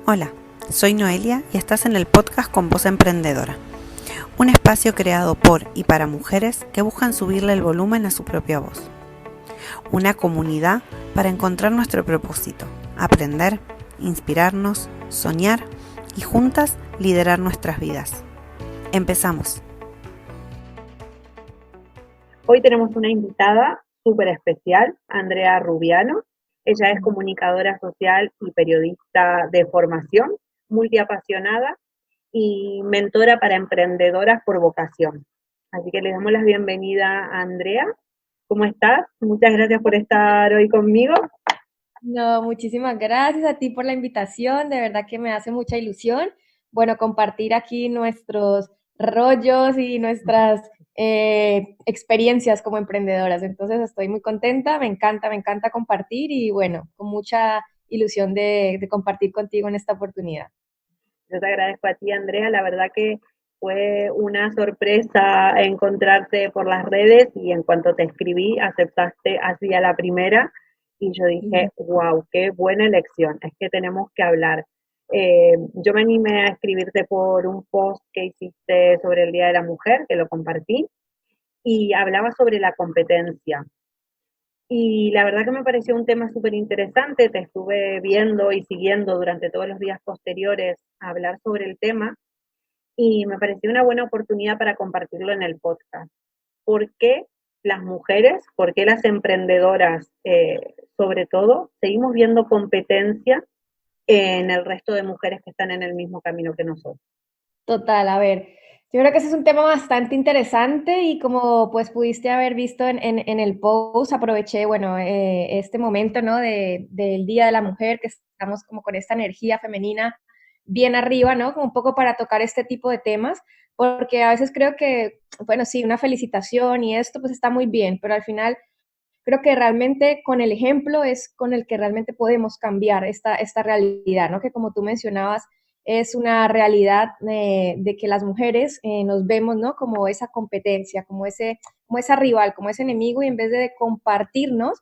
Hola, soy Noelia y estás en el podcast Con Voz Emprendedora, un espacio creado por y para mujeres que buscan subirle el volumen a su propia voz. Una comunidad para encontrar nuestro propósito, aprender, inspirarnos, soñar y juntas liderar nuestras vidas. Empezamos. Hoy tenemos una invitada súper especial, Andrea Rubiano. Ella es comunicadora social y periodista de formación, multiapasionada y mentora para emprendedoras por vocación. Así que le damos la bienvenida a Andrea. ¿Cómo estás? Muchas gracias por estar hoy conmigo. No, muchísimas gracias a ti por la invitación, de verdad que me hace mucha ilusión, bueno, compartir aquí nuestros rollos y nuestras experiencias como emprendedoras. Entonces estoy muy contenta, me encanta compartir y bueno, con mucha ilusión de compartir contigo en esta oportunidad. Yo te agradezco a ti, Andrea. La verdad que fue una sorpresa encontrarte por las redes y en cuanto te escribí, aceptaste así a la primera y yo dije, wow, qué buena elección, es que tenemos que hablar. Yo me animé a escribirte por un post que hiciste sobre el Día de la Mujer, que lo compartí, y hablaba sobre la competencia. Y la verdad que me pareció un tema súper interesante, te estuve viendo y siguiendo durante todos los días posteriores a hablar sobre el tema y me pareció una buena oportunidad para compartirlo en el podcast. ¿Por qué las mujeres, por qué las emprendedoras, sobre todo, seguimos viendo competencia en el resto de mujeres que están en el mismo camino que nosotros? Total, a ver, yo creo que ese es un tema bastante interesante y como pues pudiste haber visto en el post, aproveché, bueno, este momento, ¿no? Del Día de la Mujer, que estamos como con esta energía femenina bien arriba, ¿no? Como un poco para tocar este tipo de temas, porque a veces creo que, bueno, sí, una felicitación y esto pues está muy bien, pero al final creo que realmente con el ejemplo es con el que realmente podemos cambiar esta realidad, ¿no? Que como tú mencionabas, es una realidad de que las mujeres nos vemos, ¿no? Como esa competencia, como esa rival, como ese enemigo, y en vez de compartirnos,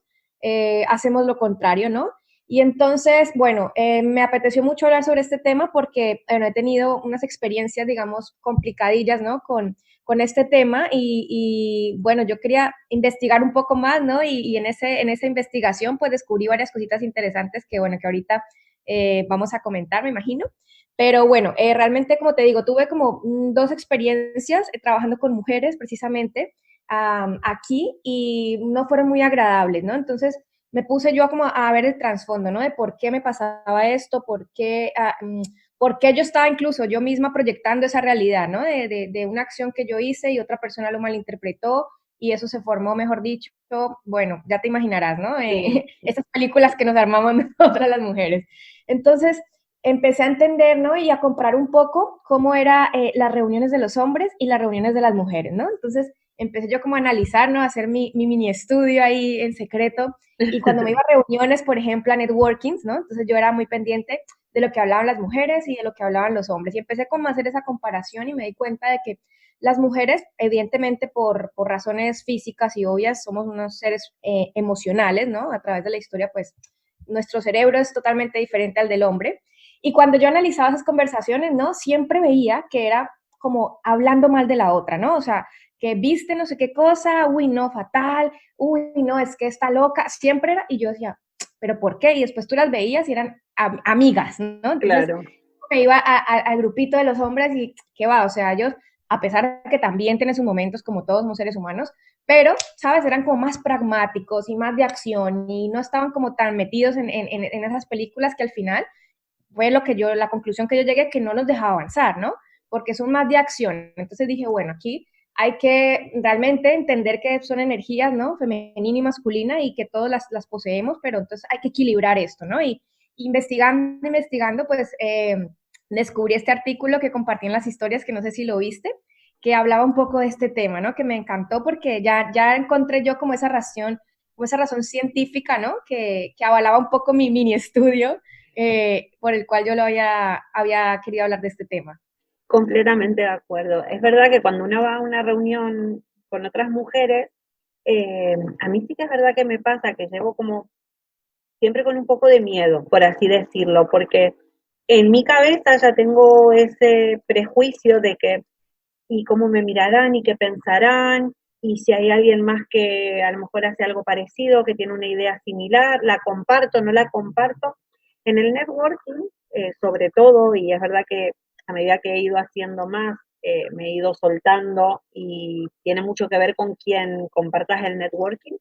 hacemos lo contrario, ¿no? Y entonces, bueno, me apeteció mucho hablar sobre este tema porque, bueno, he tenido unas experiencias, digamos, complicadillas, ¿no? Con este tema y, bueno, yo quería investigar un poco más, ¿no? Y en esa investigación pues descubrí varias cositas interesantes que, bueno, que ahorita vamos a comentar, me imagino. Pero bueno, realmente, como te digo, tuve como dos experiencias trabajando con mujeres precisamente aquí y no fueron muy agradables, ¿no? Entonces me puse yo como a ver el trasfondo, ¿no? De por qué me pasaba esto, por qué yo estaba incluso yo misma proyectando esa realidad, ¿no? De una acción que yo hice y otra persona lo malinterpretó y eso se formó, mejor dicho, bueno, ya te imaginarás, ¿no? Sí. Esas películas que nos armamos nosotras las mujeres. Entonces, empecé a entender, ¿no? Y a comparar un poco cómo eran las reuniones de los hombres y las reuniones de las mujeres, ¿no? Entonces, empecé yo como a analizar, ¿no? A hacer mi mini estudio ahí en secreto. Y cuando me iba a reuniones, por ejemplo, a networkings, ¿no? Entonces yo era muy pendiente de lo que hablaban las mujeres y de lo que hablaban los hombres. Y empecé como a hacer esa comparación y me di cuenta de que las mujeres, evidentemente por razones físicas y obvias, somos unos seres emocionales, ¿no? A través de la historia, pues nuestro cerebro es totalmente diferente al del hombre. Y cuando yo analizaba esas conversaciones, ¿no? Siempre veía que era como hablando mal de la otra, ¿no? O sea, que viste no sé qué cosa, uy, no, fatal, uy, no, es que está loca, siempre era, y yo decía, pero ¿por qué? Y después tú las veías y eran amigas, ¿no? Entonces Claro. me iba al grupito de los hombres y qué va, o sea, ellos, a pesar de que también tienen sus momentos como todos somos seres humanos, pero, ¿sabes? Eran como más pragmáticos y más de acción y no estaban como tan metidos en esas películas que al final fue la conclusión que yo llegué, que no nos dejaba avanzar, ¿no? Porque son más de acción. Entonces dije, bueno, aquí hay que realmente entender que son energías, ¿no? Femenina y masculina y que todas las poseemos, pero entonces hay que equilibrar esto, ¿no? Y investigando, pues descubrí este artículo que compartí en las historias, que no sé si lo viste, que hablaba un poco de este tema, ¿no? Que me encantó porque ya encontré yo como esa razón científica, ¿no? Que avalaba un poco mi mini estudio por el cual yo había querido hablar de este tema. Completamente de acuerdo. Es verdad que cuando uno va a una reunión con otras mujeres, a mí sí que es verdad que me pasa que llevo como siempre con un poco de miedo, por así decirlo, porque en mi cabeza ya tengo ese prejuicio de que, y cómo me mirarán y qué pensarán, y si hay alguien más que a lo mejor hace algo parecido, que tiene una idea similar, la comparto, no la comparto. En el networking, sobre todo, y es verdad que a medida que he ido haciendo más, me he ido soltando y tiene mucho que ver con quién compartas el networking,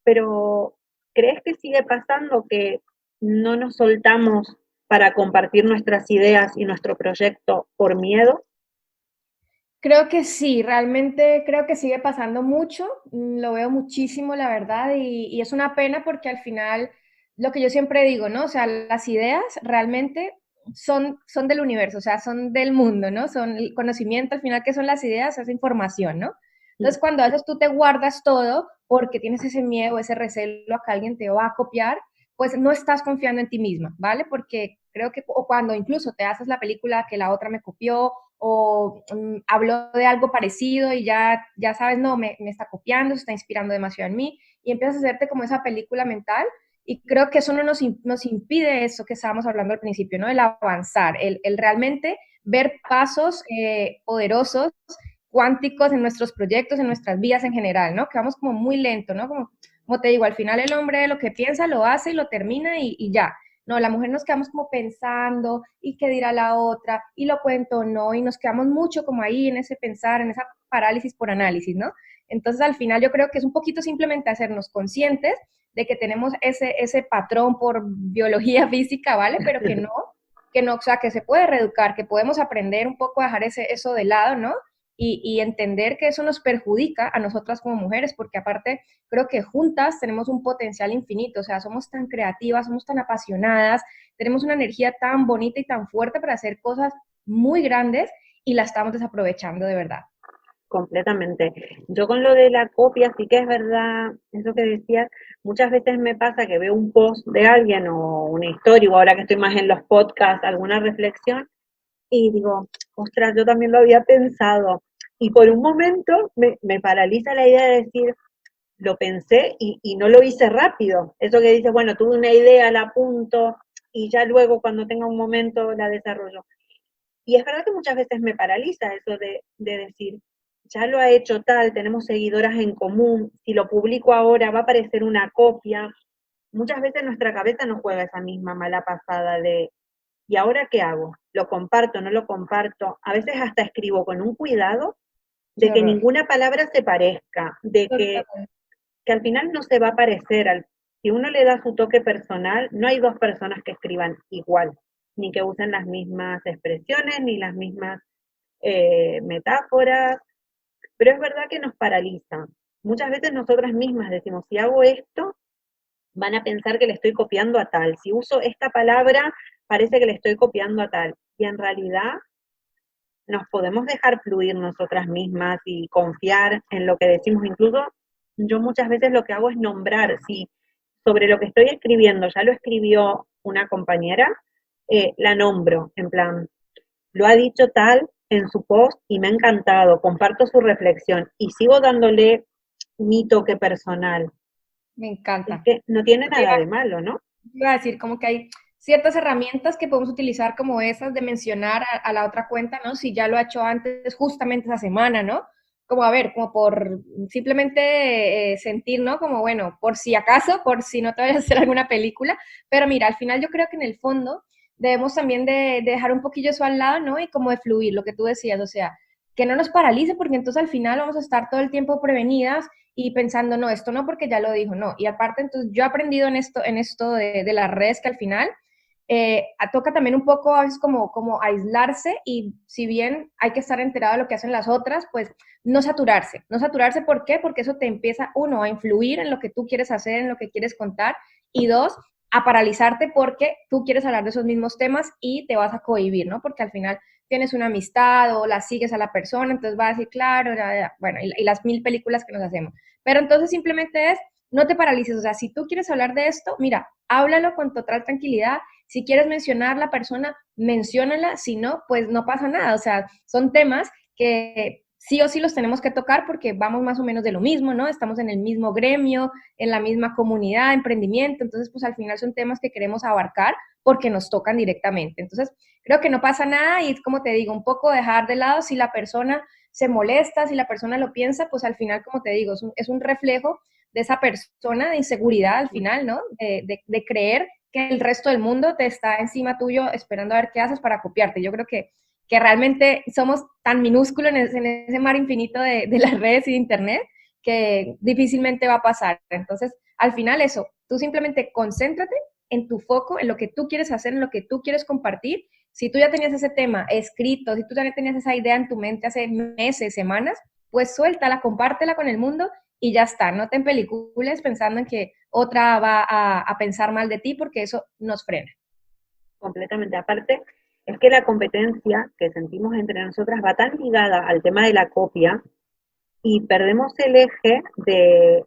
pero ¿crees que sigue pasando que no nos soltamos para compartir nuestras ideas y nuestro proyecto por miedo? Creo que sí, realmente creo que sigue pasando mucho, lo veo muchísimo, la verdad, y es una pena porque al final, lo que yo siempre digo, ¿no? O sea, las ideas realmente son del universo, o sea, son del mundo, ¿no? Son el conocimiento, al final, ¿qué son las ideas? Es información, ¿no? Entonces, cuando a veces tú te guardas todo porque tienes ese miedo, ese recelo a que alguien te va a copiar, pues no estás confiando en ti misma, ¿vale? Porque creo que, o cuando incluso te haces la película que la otra me copió, o habló de algo parecido y ya sabes, no, me está copiando, se está inspirando demasiado en mí, y empiezas a hacerte como esa película mental, y creo que eso no nos impide eso que estábamos hablando al principio, ¿no? El avanzar, el realmente ver pasos poderosos, cuánticos en nuestros proyectos, en nuestras vidas en general, ¿no? Que vamos como muy lento, ¿no? Como te digo, al final el hombre lo que piensa lo hace y lo termina y ya. No, la mujer nos quedamos como pensando y qué dirá la otra y lo cuento o no y nos quedamos mucho como ahí en ese pensar, en esa parálisis por análisis, ¿no? Entonces al final yo creo que es un poquito simplemente hacernos conscientes de que tenemos ese patrón por biología física, ¿vale? Pero que no, o sea, que se puede reeducar, que podemos aprender un poco a dejar eso de lado, ¿no? Y entender que eso nos perjudica a nosotras como mujeres, porque aparte creo que juntas tenemos un potencial infinito, o sea, somos tan creativas, somos tan apasionadas, tenemos una energía tan bonita y tan fuerte para hacer cosas muy grandes y la estamos desaprovechando de verdad. Completamente. Yo con lo de la copia, sí que es verdad, eso que decías, muchas veces me pasa que veo un post de alguien o una historia, o ahora que estoy más en los podcasts, alguna reflexión, y digo, ostras, yo también lo había pensado. Y por un momento me paraliza la idea de decir, lo pensé y no lo hice rápido. Eso que dices, bueno, tuve una idea, la apunto y ya luego cuando tenga un momento la desarrollo. Y es verdad que muchas veces me paraliza eso de decir, ya lo ha hecho tal, tenemos seguidoras en común, si lo publico ahora va a aparecer una copia. Muchas veces nuestra cabeza nos juega esa misma mala pasada de, ¿y ahora qué hago? ¿Lo comparto, no lo comparto? A veces hasta escribo con un cuidado Qué de que horror. ninguna palabra se parezca, de que al final no se va a parecer. Si uno le da su toque personal, no hay dos personas que escriban igual, ni que usen las mismas expresiones, ni las mismas metáforas, pero es verdad que nos paraliza. Muchas veces nosotras mismas decimos, si hago esto, van a pensar que le estoy copiando a tal. Si uso esta palabra, parece que le estoy copiando a tal. Y en realidad nos podemos dejar fluir nosotras mismas y confiar en lo que decimos. Incluso yo muchas veces lo que hago es nombrar, si sobre lo que estoy escribiendo ya lo escribió una compañera, la nombro, en plan, lo ha dicho tal en su post y me ha encantado, comparto su reflexión y sigo dándole mi toque personal. Me Es encanta. que no tiene Te nada de malo, ¿no? iba a decir como que hay ciertas herramientas que podemos utilizar como esas de mencionar a la otra cuenta, ¿no? Si ya lo ha hecho antes, justamente esa semana, ¿no? Como a ver, como por simplemente sentir, ¿no? Como bueno, por si acaso, por si no te vayas a hacer alguna película, pero mira, al final yo creo que en el fondo debemos también de dejar un poquillo eso al lado, ¿no? Y como de fluir, lo que tú decías, o sea, que no nos paralice porque entonces al final vamos a estar todo el tiempo prevenidas y pensando, no, esto no porque ya lo dijo, no. Y aparte, entonces yo he aprendido en esto de las redes que al final toca también un poco a veces como aislarse y si bien hay que estar enterado de lo que hacen las otras, pues no saturarse. No saturarse, ¿por qué? Porque eso te empieza, uno, a influir en lo que tú quieres hacer, en lo que quieres contar y dos, a paralizarte porque tú quieres hablar de esos mismos temas y te vas a cohibir, ¿no? Porque al final tienes una amistad o la sigues a la persona, entonces vas a decir, claro, bueno, y las mil películas que nos hacemos. Pero entonces simplemente es, no te paralices, o sea, si tú quieres hablar de esto, mira, háblalo con total tranquilidad. Si quieres mencionar a la persona, menciónala, si no, pues no pasa nada, o sea, son temas que sí o sí los tenemos que tocar porque vamos más o menos de lo mismo, ¿no? Estamos en el mismo gremio, en la misma comunidad, emprendimiento, entonces pues al final son temas que queremos abarcar porque nos tocan directamente. Entonces creo que no pasa nada y es como te digo, un poco dejar de lado si la persona se molesta, si la persona lo piensa, pues al final, como te digo, es un reflejo de esa persona de inseguridad al final, ¿no? De creer que el resto del mundo te está encima tuyo esperando a ver qué haces para copiarte. Yo creo que realmente somos tan minúsculos en ese mar infinito de las redes y de Internet que difícilmente va a pasar. Entonces, al final eso, tú simplemente concéntrate en tu foco, en lo que tú quieres hacer, en lo que tú quieres compartir. Si tú ya tenías ese tema escrito, si tú ya tenías esa idea en tu mente hace meses, semanas, pues suéltala, compártela con el mundo y ya está. No te empelicules pensando en que otra va a pensar mal de ti porque eso nos frena. Completamente. Aparte, es que la competencia que sentimos entre nosotras va tan ligada al tema de la copia y perdemos el eje de,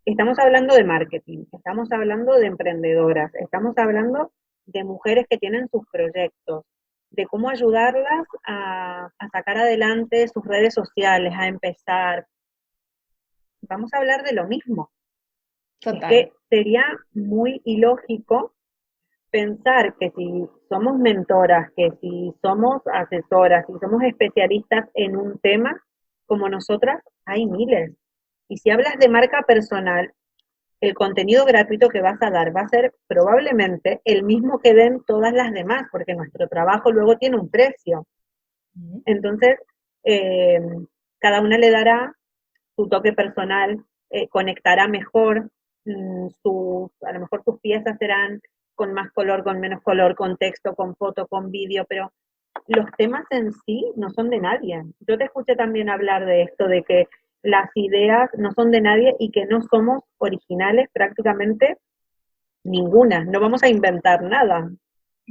estamos hablando de marketing, estamos hablando de emprendedoras, estamos hablando de mujeres que tienen sus proyectos, de cómo ayudarlas a sacar adelante sus redes sociales, a empezar. Vamos a hablar de lo mismo. Es Total. que sería muy ilógico pensar que si somos mentoras, que si somos asesoras, si somos especialistas en un tema, como nosotras, hay miles. Y si hablas de marca personal, el contenido gratuito que vas a dar va a ser probablemente el mismo que den todas las demás, porque nuestro trabajo luego tiene un precio. Entonces, eh, cada una le dará su toque personal, conectará mejor, a lo mejor tus piezas serán con más color, con menos color, con texto, con foto, con vídeo, pero los temas en sí no son de nadie. Yo te escuché también hablar de esto, de que las ideas no son de nadie y que no somos originales prácticamente ninguna, no vamos a inventar nada.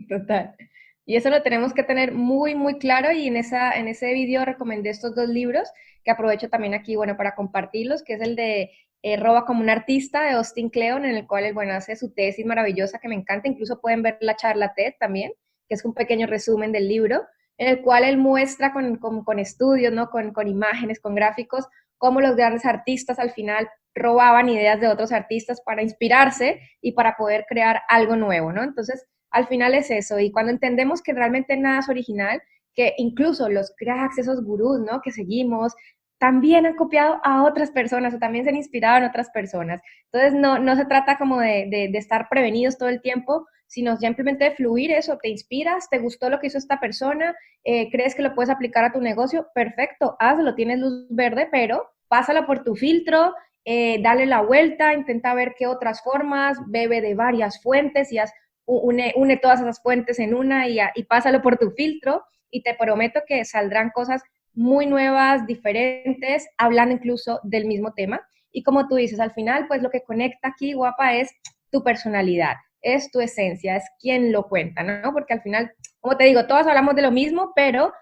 Total. Y eso lo tenemos que tener muy, muy claro y en ese vídeo recomendé estos dos libros que aprovecho también aquí, bueno, para compartirlos, que es el de Roba como un artista de Austin Kleon, en el cual él, bueno, hace su tesis maravillosa que me encanta, incluso pueden ver la charla TED también, que es un pequeño resumen del libro, en el cual él muestra con estudios, ¿no? Con imágenes, con gráficos, cómo los grandes artistas al final robaban ideas de otros artistas para inspirarse y para poder crear algo nuevo, ¿no? Entonces, al final es eso, y cuando entendemos que realmente nada es original, que incluso los cracks, esos gurús, ¿no? Que seguimos, también han copiado a otras personas o también se han inspirado en otras personas. Entonces, no se trata como de estar prevenidos todo el tiempo, sino simplemente de fluir eso, te inspiras, te gustó lo que hizo esta persona, crees que lo puedes aplicar a tu negocio, perfecto, hazlo, tienes luz verde, pero pásalo por tu filtro, dale la vuelta, intenta ver qué otras formas, bebe de varias fuentes y haz une todas esas fuentes en una y pásalo por tu filtro y te prometo que saldrán cosas muy nuevas, diferentes, hablando incluso del mismo tema. Y como tú dices, al final, pues lo que conecta aquí, guapa, es tu personalidad, es tu esencia, es quien lo cuenta, ¿no? Porque al final, como te digo, todas hablamos de lo mismo, pero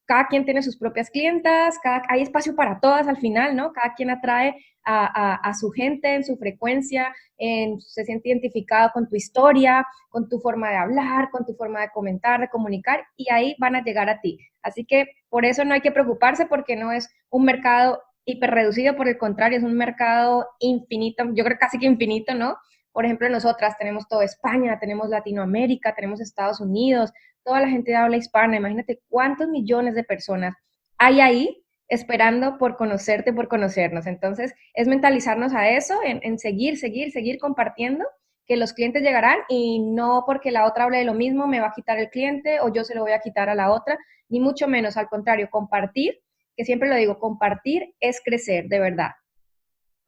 cada quien tiene sus propias clientas, hay espacio para todas al final, ¿no? Cada quien atrae a su gente en su frecuencia, se siente identificado con tu historia, con tu forma de hablar, con tu forma de comentar, de comunicar, y ahí van a llegar a ti. Así que por eso no hay que preocuparse porque no es un mercado hiper reducido, por el contrario, es un mercado infinito, yo creo casi que infinito, ¿no? Por ejemplo, nosotras tenemos toda España, tenemos Latinoamérica, tenemos Estados Unidos, toda la gente habla hispana, imagínate cuántos millones de personas hay ahí esperando por conocerte, por conocernos. Entonces, es mentalizarnos a eso, en seguir compartiendo, que los clientes llegarán y no porque la otra hable de lo mismo me va a quitar el cliente o yo se lo voy a quitar a la otra, ni mucho menos, al contrario, compartir, que siempre lo digo, compartir es crecer, de verdad.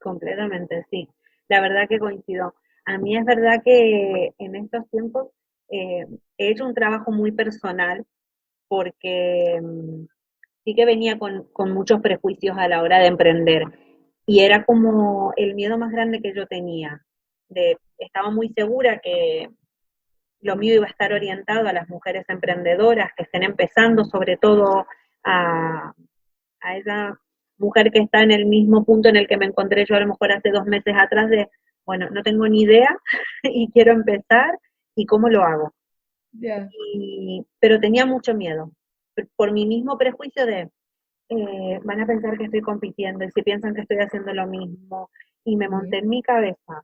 Completamente, sí. La verdad que coincido. A mí es verdad que en estos tiempos he hecho un trabajo muy personal porque sí que venía con muchos prejuicios a la hora de emprender y era como el miedo más grande que yo tenía. Estaba muy segura que lo mío iba a estar orientado a las mujeres emprendedoras que estén empezando, sobre todo a esa mujer que está en el mismo punto en el que me encontré yo a lo mejor hace 2 meses atrás de, bueno, no tengo ni idea y quiero empezar y cómo lo hago. Yeah. Pero tenía mucho miedo por mi mismo prejuicio de, van a pensar que estoy compitiendo y si piensan que estoy haciendo lo mismo. Y me monté en mi cabeza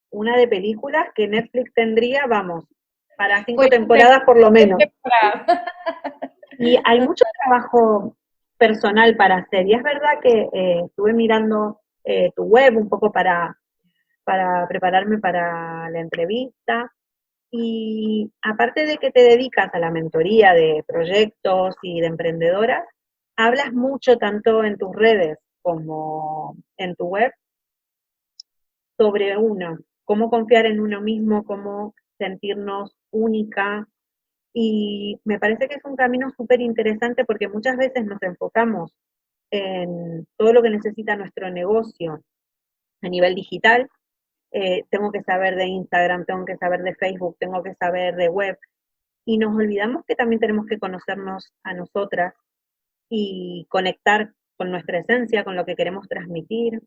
una de películas que Netflix tendría, vamos, para 5 Pues, temporadas por lo menos. temporada. Y hay mucho trabajo personal para hacer. Y es verdad que estuve mirando tu web un poco para prepararme para la entrevista. Y aparte de que te dedicas a la mentoría de proyectos y de emprendedoras, hablas mucho tanto en tus redes como en tu web sobre uno, cómo confiar en uno mismo, cómo sentirnos única. Y me parece que es un camino súper interesante porque muchas veces nos enfocamos en todo lo que necesita nuestro negocio a nivel digital. Tengo que saber de Instagram, tengo que saber de Facebook, tengo que saber de web. Y nos olvidamos que también tenemos que conocernos a nosotras y conectar con nuestra esencia, con lo que queremos transmitir.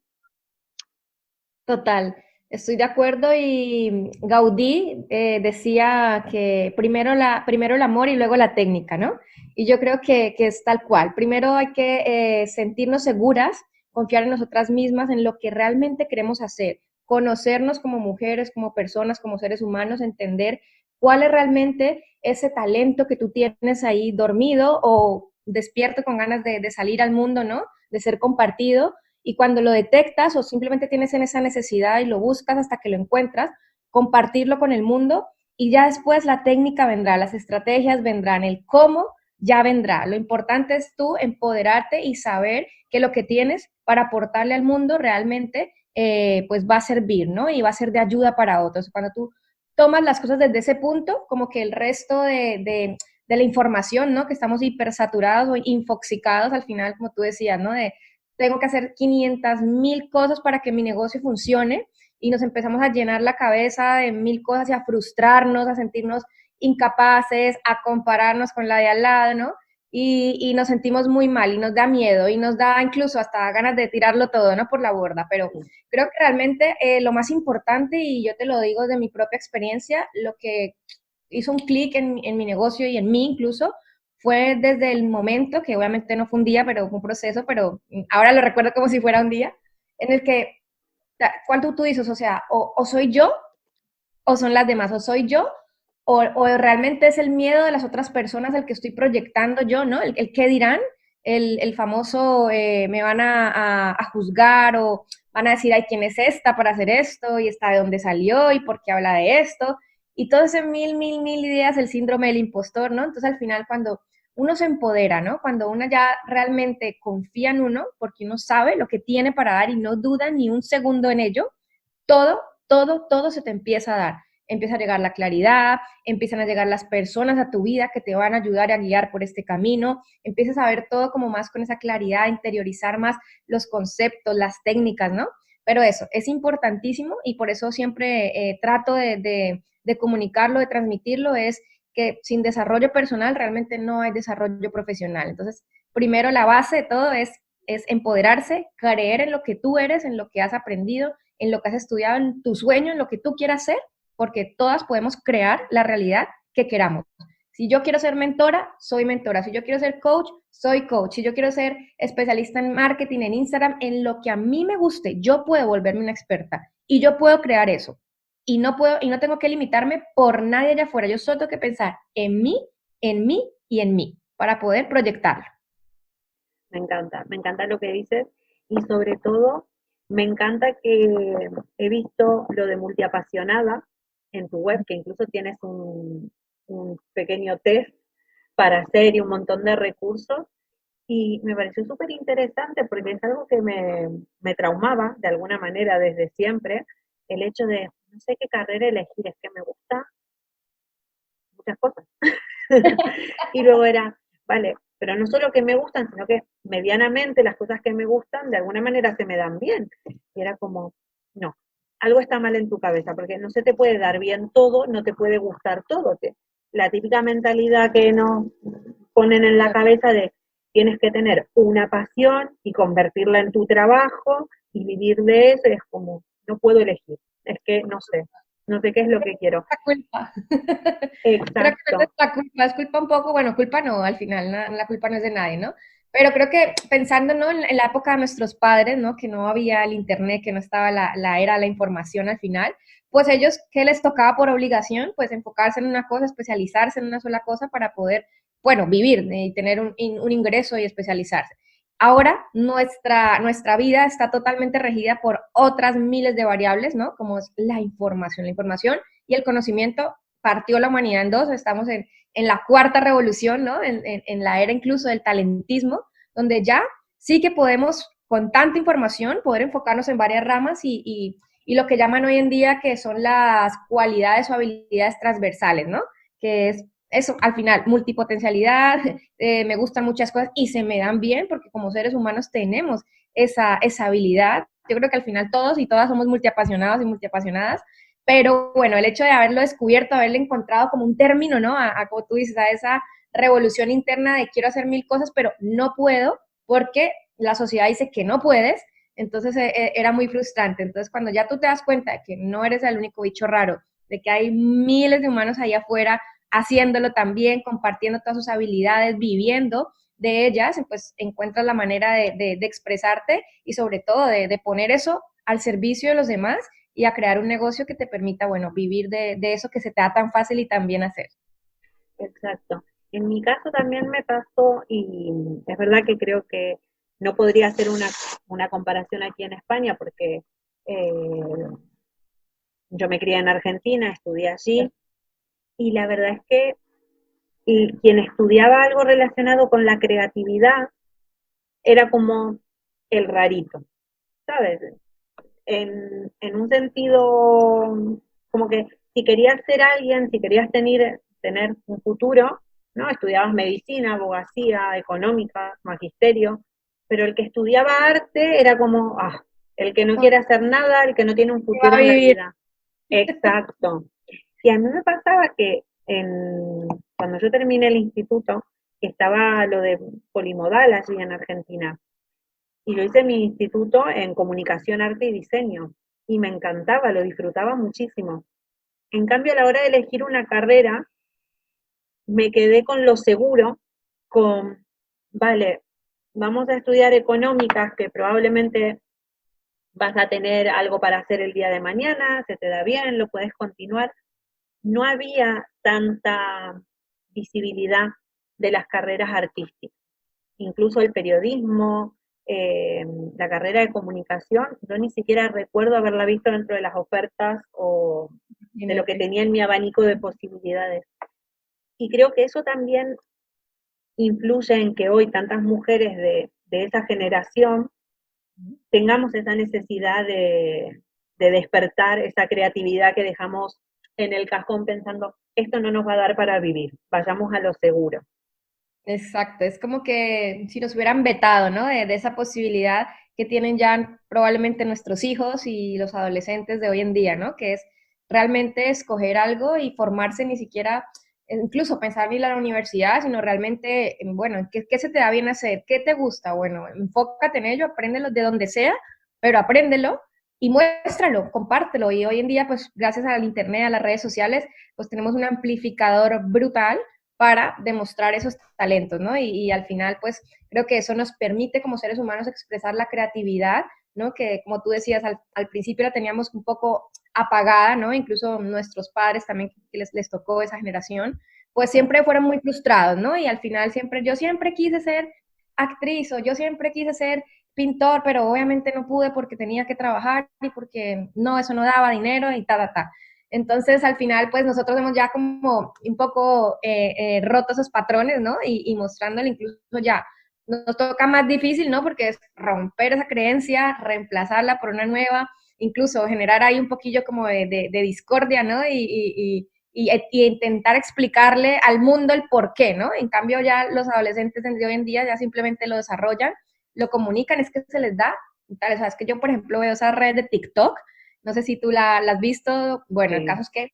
Total, estoy de acuerdo y Gaudí decía que primero el amor y luego la técnica, ¿no? Y yo creo que es tal cual. Primero hay que sentirnos seguras, confiar en nosotras mismas, en lo que realmente queremos hacer, conocernos como mujeres, como personas, como seres humanos, entender cuál es realmente ese talento que tú tienes ahí dormido o despierto con ganas de salir al mundo, ¿no? De ser compartido y cuando lo detectas o simplemente tienes en esa necesidad y lo buscas hasta que lo encuentras, compartirlo con el mundo y ya después la técnica vendrá, las estrategias vendrán, el cómo ya vendrá. Lo importante es tú empoderarte y saber que lo que tienes para aportarle al mundo realmente pues va a servir, ¿no? Y va a ser de ayuda para otros. Cuando tú tomas las cosas desde ese punto, como que el resto de la información, ¿no? Que estamos hipersaturados o infoxicados al final, como tú decías, ¿no? De tengo que hacer 500.000 cosas para que mi negocio funcione y nos empezamos a llenar la cabeza de mil cosas y a frustrarnos, a sentirnos incapaces, a compararnos con la de al lado, ¿no? Y nos sentimos muy mal y nos da miedo y nos da incluso hasta ganas de tirarlo todo, ¿no? Por la borda, pero creo que realmente lo más importante, y yo te lo digo de mi propia experiencia, lo que hizo un clic en mi negocio y en mí incluso, fue desde el momento, que obviamente no fue un día, pero fue un proceso, pero ahora lo recuerdo como si fuera un día, en el que, ¿cuál tú dices? O sea, o soy yo, o son las demás, o soy yo, o realmente es el miedo de las otras personas el que estoy proyectando yo, ¿no? El qué dirán, el famoso me van a juzgar o van a decir, ay, ¿quién es esta para hacer esto? Y está de dónde salió y por qué habla de esto. Y todo ese mil ideas, el síndrome del impostor, ¿no? Entonces al final cuando uno se empodera, ¿no? Cuando uno ya realmente confía en uno, porque uno sabe lo que tiene para dar y no duda ni un segundo en ello, todo, todo se te empieza a dar. Empieza a llegar la claridad, empiezan a llegar las personas a tu vida que te van a ayudar a guiar por este camino, empiezas a ver todo como más con esa claridad, a interiorizar más los conceptos, las técnicas, ¿no? Pero eso es importantísimo y por eso siempre trato de comunicarlo, de transmitirlo, es que sin desarrollo personal realmente no hay desarrollo profesional. Entonces, primero la base de todo es empoderarse, creer en lo que tú eres, en lo que has aprendido, en lo que has estudiado, en tu sueño, en lo que tú quieras ser, porque todas podemos crear la realidad que queramos. Si yo quiero ser mentora, soy mentora. Si yo quiero ser coach, soy coach. Si yo quiero ser especialista en marketing, en Instagram, en lo que a mí me guste, yo puedo volverme una experta y yo puedo crear eso. Y no tengo que limitarme por nadie allá afuera. Yo solo tengo que pensar en mí y en mí para poder proyectarlo. Me encanta lo que dices y sobre todo me encanta que he visto lo de multiapasionada en tu web, que incluso tienes un pequeño test para hacer y un montón de recursos. Y me pareció súper interesante porque es algo que me traumaba de alguna manera desde siempre, el hecho de no sé qué carrera elegir, es que me gusta muchas cosas. Y luego era, vale, pero no solo que me gustan, sino que medianamente las cosas que me gustan de alguna manera se me dan bien. Y era como, no, algo está mal en tu cabeza, porque no se te puede dar bien todo, no te puede gustar todo. La típica mentalidad que nos ponen en la cabeza de tienes que tener una pasión y convertirla en tu trabajo y vivir de eso, es como, no puedo elegir, es que no sé, no sé qué es lo que quiero. La culpa. Creo que no Exacto. es la culpa, es culpa un poco, bueno, culpa no, al final la culpa no es de nadie, ¿no? Pero creo que pensando, ¿no? En la época de nuestros padres, ¿no? Que no había el internet, que no estaba la era de la información al final, pues ellos, ¿qué les tocaba por obligación? Pues enfocarse en una cosa, especializarse en una sola cosa para poder, bueno, vivir y tener un ingreso y especializarse. Ahora nuestra vida está totalmente regida por otras miles de variables, ¿no? Como es la información. La información y el conocimiento partió la humanidad en dos, estamos en la cuarta revolución, ¿no? En la era incluso del talentismo, donde ya sí que podemos, con tanta información, poder enfocarnos en varias ramas y lo que llaman hoy en día que son las cualidades o habilidades transversales, ¿no? Que es eso, al final, multipotencialidad, me gustan muchas cosas y se me dan bien porque como seres humanos tenemos esa habilidad. Yo creo que al final todos y todas somos multiapasionados y multiapasionadas, pero bueno, el hecho de haberlo descubierto, haberle encontrado como un término, ¿no? Como tú dices, a esa revolución interna de quiero hacer mil cosas, pero no puedo porque la sociedad dice que no puedes, entonces era muy frustrante. Entonces, cuando ya tú te das cuenta de que no eres el único bicho raro, de que hay miles de humanos ahí afuera haciéndolo también, compartiendo todas sus habilidades, viviendo de ellas, pues encuentras la manera de expresarte y sobre todo de poner eso al servicio de los demás y a crear un negocio que te permita, bueno, vivir de eso que se te da tan fácil y tan bien hacer. Exacto. En mi caso también me pasó, y es verdad que creo que no podría hacer una comparación aquí en España, porque yo me crié en Argentina, estudié allí, y la verdad es que quien estudiaba algo relacionado con la creatividad era como el rarito, ¿sabes? En un sentido, como que si querías ser alguien, si querías tener un futuro, ¿no? Estudiabas medicina, abogacía, económica, magisterio, pero el que estudiaba arte era como, el que no quiere hacer nada, el que no tiene un ¿Qué va futuro a en la vivir? vida. Exacto. Y a mí me pasaba que cuando yo terminé el instituto, estaba lo de polimodal allí en Argentina. Y lo hice en mi instituto en comunicación, arte y diseño. Y me encantaba, lo disfrutaba muchísimo. En cambio, a la hora de elegir una carrera, me quedé con lo seguro, vale, vamos a estudiar económicas, que probablemente vas a tener algo para hacer el día de mañana, se te da bien, lo puedes continuar. No había tanta visibilidad de las carreras artísticas, incluso el periodismo, eh, la carrera de comunicación, yo ni siquiera recuerdo haberla visto dentro de las ofertas o de lo que tenía en mi abanico de posibilidades. Y creo que eso también influye en que hoy tantas mujeres de esa generación tengamos esa necesidad de despertar esa creatividad que dejamos en el cajón pensando, esto no nos va a dar para vivir, vayamos a lo seguro. Exacto, es como que si nos hubieran vetado, ¿no? De esa posibilidad que tienen ya probablemente nuestros hijos y los adolescentes de hoy en día, ¿no? Que es realmente escoger algo y formarse ni siquiera, incluso pensar en ir a la universidad, sino realmente, bueno, ¿qué se te da bien hacer? ¿Qué te gusta? Bueno, enfócate en ello, apréndelo de donde sea, pero apréndelo y muéstralo, compártelo. Y hoy en día, pues gracias al internet, a las redes sociales, pues tenemos un amplificador brutal para demostrar esos talentos, ¿no? Y al final, pues, creo que eso nos permite como seres humanos expresar la creatividad, ¿no? Que, como tú decías, al principio la teníamos un poco apagada, ¿no? Incluso nuestros padres también, que les tocó esa generación, pues siempre fueron muy frustrados, ¿no? Y al final yo siempre quise ser actriz o yo siempre quise ser pintor, pero obviamente no pude porque tenía que trabajar y porque no, eso no daba dinero y ta. Entonces, al final, pues nosotros hemos ya como un poco roto esos patrones, ¿no? Y mostrándole incluso ya, nos toca más difícil, ¿no? Porque es romper esa creencia, reemplazarla por una nueva, incluso generar ahí un poquillo como de discordia, ¿no? Y intentar explicarle al mundo el por qué, ¿no? En cambio, ya los adolescentes de hoy en día ya simplemente lo desarrollan, lo comunican, es que se les da. Tal, o sea, es que yo, por ejemplo, veo esa red de TikTok, no sé si tú la has visto. Bueno, el Sí. caso es que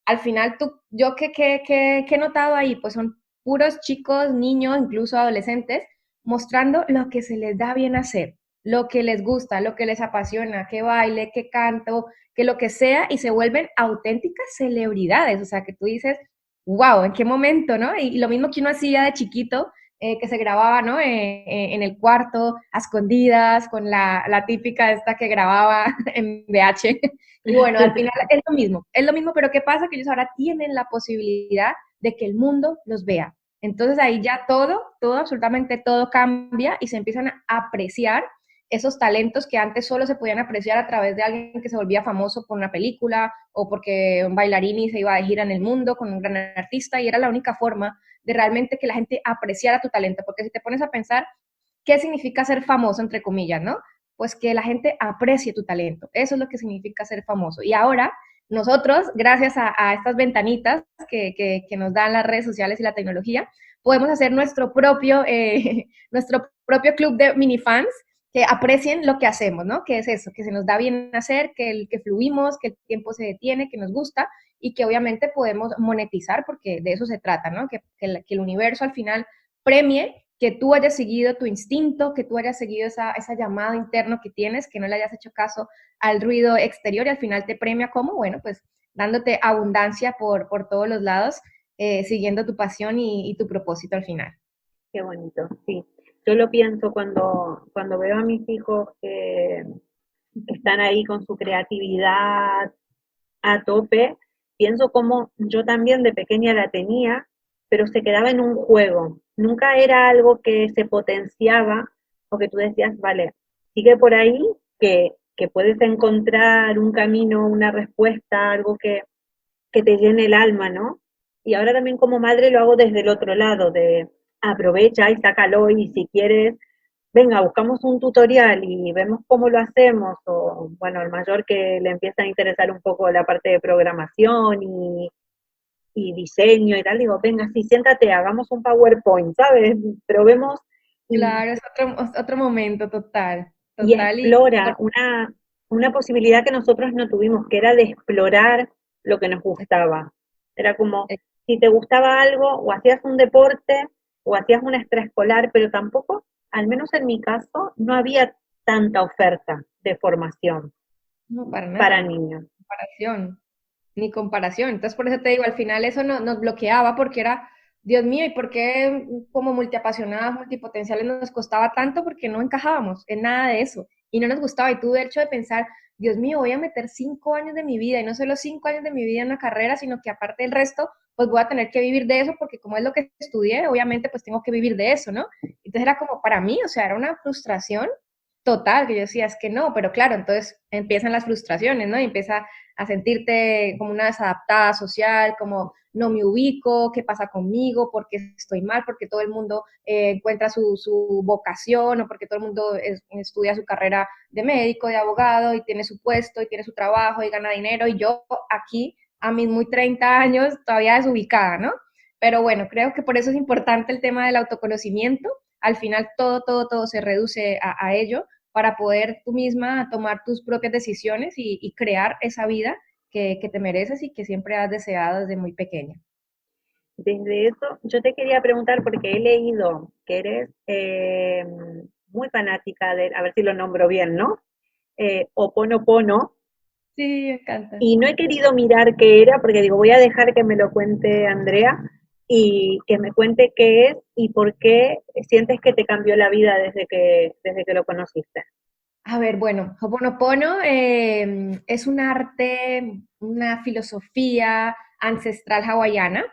al final yo ¿qué he notado ahí? Pues son puros chicos, niños, incluso adolescentes, mostrando lo que se les da bien hacer, lo que les gusta, lo que les apasiona, que baile, que canto, que lo que sea, y se vuelven auténticas celebridades. O sea, que tú dices, wow, ¿en qué momento, no? Y lo mismo que uno hacía de chiquito, que se grababa, ¿no? En el cuarto, a escondidas, con la típica esta que grababa en VH. Y bueno, al final es lo mismo, pero ¿qué pasa? Que ellos ahora tienen la posibilidad de que el mundo los vea. Entonces ahí ya todo, absolutamente todo cambia y se empiezan a apreciar esos talentos que antes solo se podían apreciar a través de alguien que se volvía famoso por una película o porque un bailarín y se iba de gira en el mundo con un gran artista y era la única forma de realmente que la gente apreciara tu talento, porque si te pones a pensar, ¿qué significa ser famoso, entre comillas, no? Pues que la gente aprecie tu talento, eso es lo que significa ser famoso. Y ahora nosotros, gracias a estas ventanitas que nos dan las redes sociales y la tecnología, podemos hacer nuestro propio club de minifans que aprecien lo que hacemos, ¿no? Que es eso, que se nos da bien hacer, que fluimos, que el tiempo se detiene, que nos gusta y que obviamente podemos monetizar porque de eso se trata, ¿no? Que el universo al final premie que tú hayas seguido tu instinto, que tú hayas seguido esa llamada interno que tienes, que no le hayas hecho caso al ruido exterior y al final te premia como, bueno, pues dándote abundancia por todos los lados, siguiendo tu pasión y tu propósito al final. Qué bonito, sí. Yo lo pienso cuando veo a mis hijos que están ahí con su creatividad a tope, pienso como yo también de pequeña la tenía, pero se quedaba en un juego. Nunca era algo que se potenciaba o que tú decías, vale, sigue por ahí, que puedes encontrar un camino, una respuesta, algo que te llene el alma, ¿no? Y ahora también como madre lo hago desde el otro lado, de aprovecha y sácalo y si quieres, venga, buscamos un tutorial y vemos cómo lo hacemos, o bueno, el mayor que le empieza a interesar un poco la parte de programación y diseño y tal, digo, venga, sí, siéntate, hagamos un PowerPoint, ¿sabes? Probemos Claro, es otro momento total, y total. explora una posibilidad que nosotros no tuvimos, que era de explorar lo que nos gustaba. Era como, si te gustaba algo, o hacías un deporte, o hacías una extraescolar, pero tampoco, al menos en mi caso, no había tanta oferta de formación No, para para nada, niños. comparación, ni comparación. Entonces, por eso te digo, al final eso nos bloqueaba porque era, Dios mío, ¿y por qué como multiapasionadas, multipotenciales nos costaba tanto? Porque no encajábamos en nada de eso y no nos gustaba. Y tú, de hecho, de pensar, Dios mío, voy a meter 5 años de mi vida y no solo 5 años de mi vida en una carrera, sino que aparte del resto, pues voy a tener que vivir de eso porque como es lo que estudié, obviamente pues tengo que vivir de eso, ¿no? Entonces era como para mí, o sea, era una frustración total, que yo decía, es que no, pero claro, entonces empiezan las frustraciones, ¿no? Y empieza a sentirte como una desadaptada social, como no me ubico, qué pasa conmigo, por qué estoy mal, porque todo el mundo encuentra su vocación o porque todo el mundo estudia su carrera de médico, de abogado y tiene su puesto y tiene su trabajo y gana dinero y yo aquí a mis muy 30 años todavía desubicada, ¿no? Pero bueno, creo que por eso es importante el tema del autoconocimiento. Al final todo se reduce a ello para poder tú misma tomar tus propias decisiones y crear esa vida que te mereces y que siempre has deseado desde muy pequeña. Desde eso, yo te quería preguntar, porque he leído que eres muy fanática de, a ver si lo nombro bien, ¿no? Oponopono, Sí, me encanta. y no he querido mirar qué era, porque digo, voy a dejar que me lo cuente Andrea y que me cuente qué es y por qué sientes que te cambió la vida desde que lo conociste. A ver, bueno, Ho'oponopono es un arte, una filosofía ancestral hawaiana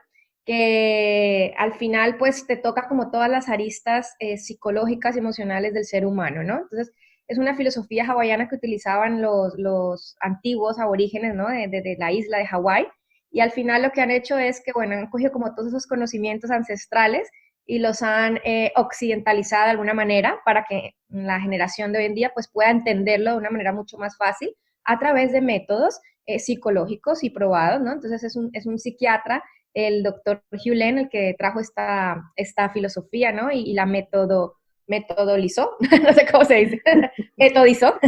que al final pues te toca como todas las aristas psicológicas y emocionales del ser humano, ¿no? Entonces es una filosofía hawaiana que utilizaban los antiguos aborígenes, ¿no? De la isla de Hawái y al final lo que han hecho es que, bueno, han cogido como todos esos conocimientos ancestrales y los han occidentalizado de alguna manera para que la generación de hoy en día pues pueda entenderlo de una manera mucho más fácil a través de métodos psicológicos y probados, ¿no? Entonces es un psiquiatra, el doctor Hugh Lane, el que trajo esta filosofía, ¿no? Y la metodolizó, no sé cómo se dice, metodizó,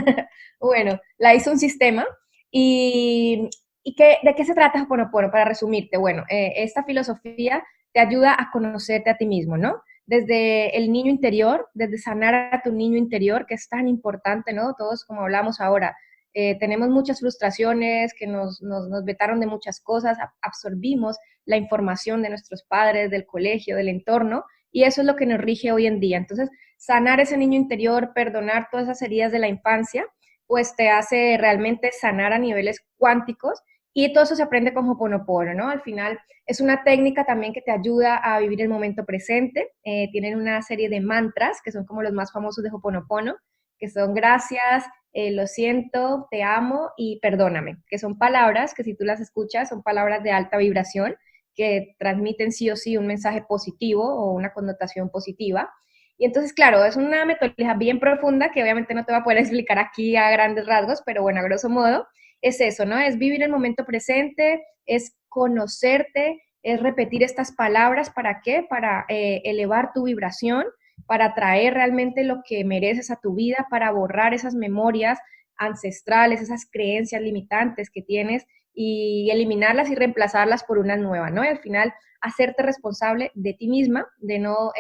bueno, la hizo un sistema y, ¿de qué se trata Ho'oponopono? Para resumirte, bueno, esta filosofía te ayuda a conocerte a ti mismo, ¿no? Desde el niño interior, desde sanar a tu niño interior, que es tan importante, ¿no? Todos, como hablamos ahora, tenemos muchas frustraciones que nos vetaron de muchas cosas, absorbimos la información de nuestros padres, del colegio, del entorno, y eso es lo que nos rige hoy en día. Entonces, sanar ese niño interior, perdonar todas esas heridas de la infancia, pues te hace realmente sanar a niveles cuánticos y todo eso se aprende con Ho'oponopono, ¿no? Al final es una técnica también que te ayuda a vivir el momento presente. Tienen una serie de mantras que son como los más famosos de Ho'oponopono, que son gracias, lo siento, te amo y perdóname, que son palabras que si tú las escuchas son palabras de alta vibración que transmiten sí o sí un mensaje positivo o una connotación positiva. Y entonces, claro, es una metodología bien profunda que obviamente no te va a poder explicar aquí a grandes rasgos, pero bueno, a grosso modo es eso, ¿no? Es vivir el momento presente, es conocerte, es repetir estas palabras, ¿para qué? Para elevar tu vibración, para traer realmente lo que mereces a tu vida, para borrar esas memorias ancestrales, esas creencias limitantes que tienes y eliminarlas y reemplazarlas por una nueva, ¿no? Y al final, hacerte responsable de ti misma, de no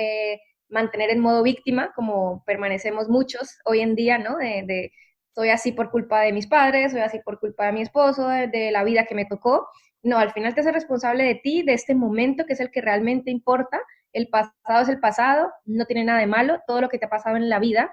mantener en modo víctima, como permanecemos muchos hoy en día, ¿no? De soy así por culpa de mis padres, soy así por culpa de mi esposo, de la vida que me tocó. No, al final te haces responsable de ti, de este momento que es el que realmente importa. El pasado es el pasado, no tiene nada de malo, todo lo que te ha pasado en la vida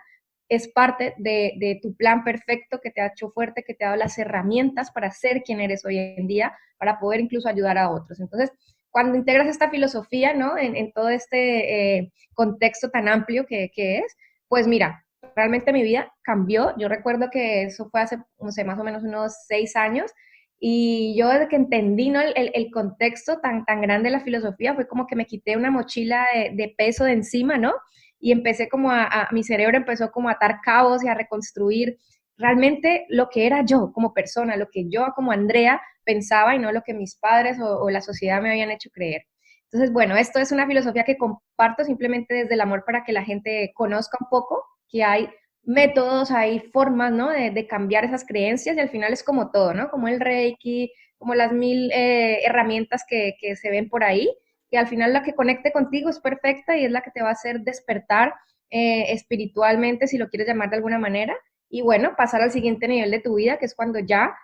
es parte de tu plan perfecto que te ha hecho fuerte, que te ha dado las herramientas para ser quien eres hoy en día, para poder incluso ayudar a otros. Entonces, cuando integras esta filosofía, ¿no? En todo este contexto tan amplio que es, pues mira, realmente mi vida cambió. Yo recuerdo que eso fue hace, no sé, más o menos unos 6 años, y yo desde que entendí, ¿no? el contexto tan grande de la filosofía, fue como que me quité una mochila de peso de encima, ¿no? Y empecé como mi cerebro empezó como a atar cabos y a reconstruir realmente lo que era yo como persona, lo que yo como Andrea pensaba y no lo que mis padres o la sociedad me habían hecho creer. Entonces, bueno, esto es una filosofía que comparto simplemente desde el amor para que la gente conozca un poco que hay métodos, hay formas, ¿no? De cambiar esas creencias y al final es como todo, ¿no? Como el Reiki, como las mil herramientas que se ven por ahí, que al final la que conecte contigo es perfecta y es la que te va a hacer despertar espiritualmente, si lo quieres llamar de alguna manera, y bueno, pasar al siguiente nivel de tu vida, que es cuando ya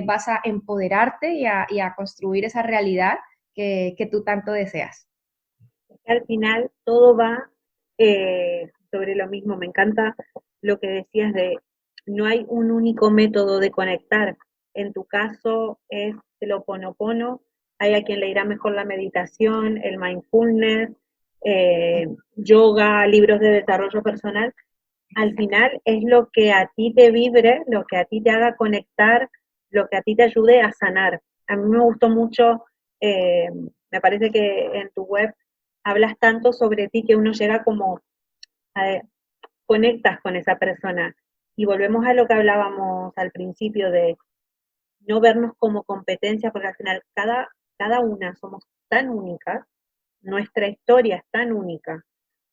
vas a empoderarte y a construir esa realidad que tú tanto deseas. Al final todo va sobre lo mismo. Me encanta lo que decías de no hay un único método de conectar. En tu caso es el Ho'oponopono, hay a quien le irá mejor la meditación, el mindfulness, yoga, libros de desarrollo personal. Al final es lo que a ti te vibre, lo que a ti te haga conectar, lo que a ti te ayude a sanar. A mí me gustó mucho, me parece que en tu web hablas tanto sobre ti que uno llega como a, conectas con esa persona. Y volvemos a lo que hablábamos al principio de no vernos como competencia, porque al final cada una somos tan únicas, nuestra historia es tan única,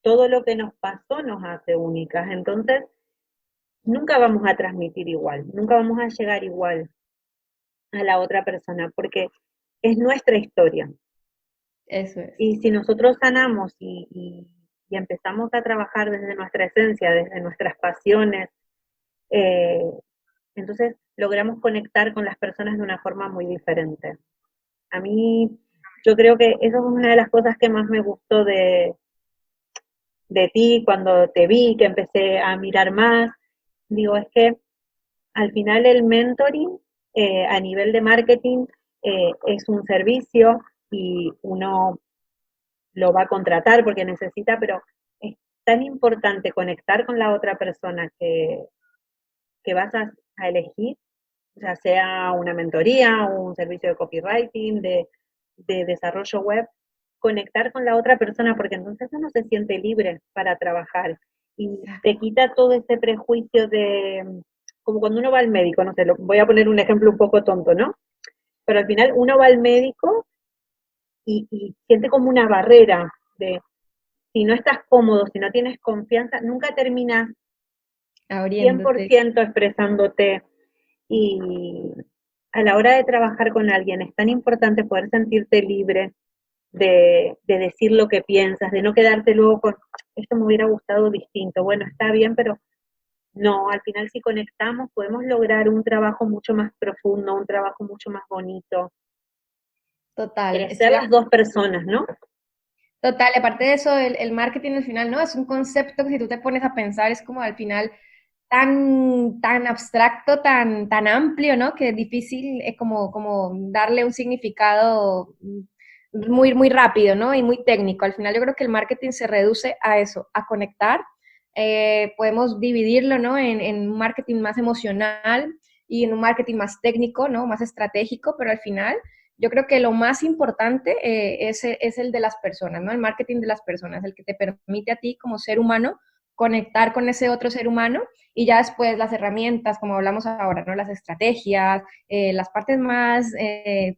todo lo que nos pasó nos hace únicas, entonces nunca vamos a transmitir igual, nunca vamos a llegar igual a la otra persona, porque es nuestra historia. Eso es. Y si nosotros sanamos y empezamos a trabajar desde nuestra esencia, desde nuestras pasiones, eh, entonces logramos conectar con las personas de una forma muy diferente. A mí, yo creo que eso es una de las cosas que más me gustó de ti cuando te vi, que empecé a mirar más. Digo, es que al final el mentoring a nivel de marketing es un servicio y uno lo va a contratar porque necesita, pero es tan importante conectar con la otra persona que vas a elegir, ya sea una mentoría, un servicio de copywriting, de desarrollo web, conectar con la otra persona porque entonces uno se siente libre para trabajar y te quita todo ese prejuicio de, como cuando uno va al médico, no sé, voy a poner un ejemplo un poco tonto, ¿no? Pero al final uno va al médico y siente como una barrera de, si no estás cómodo, si no tienes confianza, nunca terminas Abriéndote. 100% expresándote. Y a la hora de trabajar con alguien es tan importante poder sentirte libre de decir lo que piensas, de no quedarte luego con, esto me hubiera gustado distinto, bueno, está bien, pero no, al final si conectamos podemos lograr un trabajo mucho más profundo, un trabajo mucho más bonito, Total, crecer las dos personas, ¿no? Total, aparte de eso, el marketing al final, ¿no? Es un concepto que si tú te pones a pensar es como al final tan abstracto, tan amplio, ¿no? Que es difícil como darle un significado muy rápido, ¿no? Y muy técnico. Al final yo creo que el marketing se reduce a eso, a conectar. Podemos dividirlo, ¿no? En un marketing más emocional y en un marketing más técnico, ¿no? Más estratégico, pero al final yo creo que lo más importante es el de las personas, ¿no? El marketing de las personas, el que te permite a ti como ser humano conectar con ese otro ser humano y ya después las herramientas, como hablamos ahora, ¿no? Las estrategias, las partes más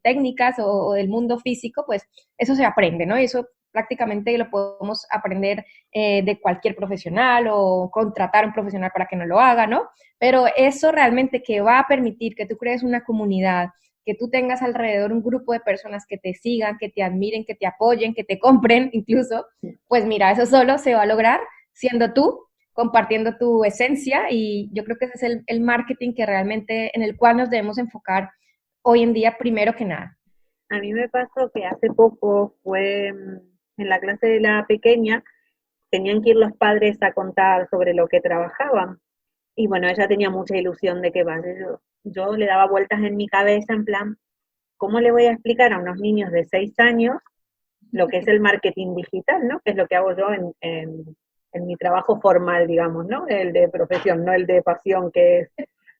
técnicas o del mundo físico, pues eso se aprende, ¿no? Y eso prácticamente lo podemos aprender de cualquier profesional o contratar a un profesional para que no lo haga, ¿no? Pero eso realmente que va a permitir que tú crees una comunidad, que tú tengas alrededor un grupo de personas que te sigan, que te admiren, que te apoyen, que te compren incluso, pues mira, eso solo se va a lograr siendo tú, compartiendo tu esencia y yo creo que ese es el marketing que realmente en el cual nos debemos enfocar hoy en día primero que nada. A mí me pasó que hace poco fue en la clase de la pequeña, tenían que ir los padres a contar sobre lo que trabajaban. Y bueno, ella tenía mucha ilusión de que vaya. Yo le daba vueltas en mi cabeza en plan, ¿cómo le voy a explicar a unos niños de 6 años lo que es el marketing digital, ¿no? Que es lo que hago yo en mi trabajo formal, digamos, ¿no? El de profesión, no el de pasión, que es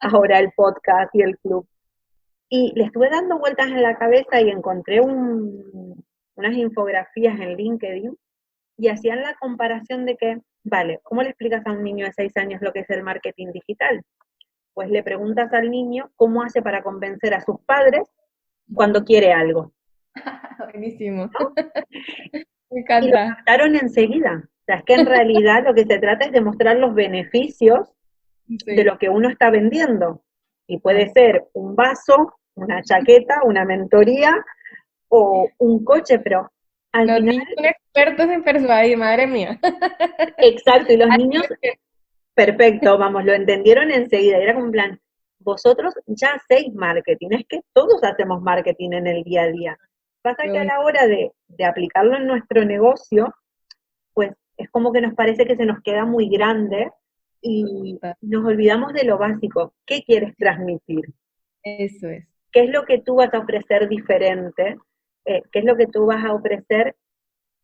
ahora el podcast y el club. Y le estuve dando vueltas en la cabeza y encontré unas infografías en LinkedIn y hacían la comparación de que, vale, ¿cómo le explicas a un niño de 6 años lo que es el marketing digital? Pues le preguntas al niño cómo hace para convencer a sus padres cuando quiere algo. Buenísimo. ¿No? Me Y lo encanta. captaron enseguida. O sea, es que en realidad lo que se trata es de mostrar los beneficios de Sí. lo que uno está vendiendo. Y puede Claro. ser un vaso, una chaqueta, una mentoría o un coche, pero al Los final, niños son expertos en persuadir, madre mía. exacto, y los Así niños, es que- perfecto, vamos, lo entendieron enseguida. Era como en plan, vosotros ya hacéis marketing, es que todos hacemos marketing en el día a día. Pasa qué que a bonito. la hora de aplicarlo en nuestro negocio, pues es como que nos parece que se nos queda muy grande y nos olvidamos de lo básico. ¿Qué quieres transmitir? Eso es. ¿Qué es lo que tú vas a ofrecer diferente? ¿Qué es lo que tú vas a ofrecer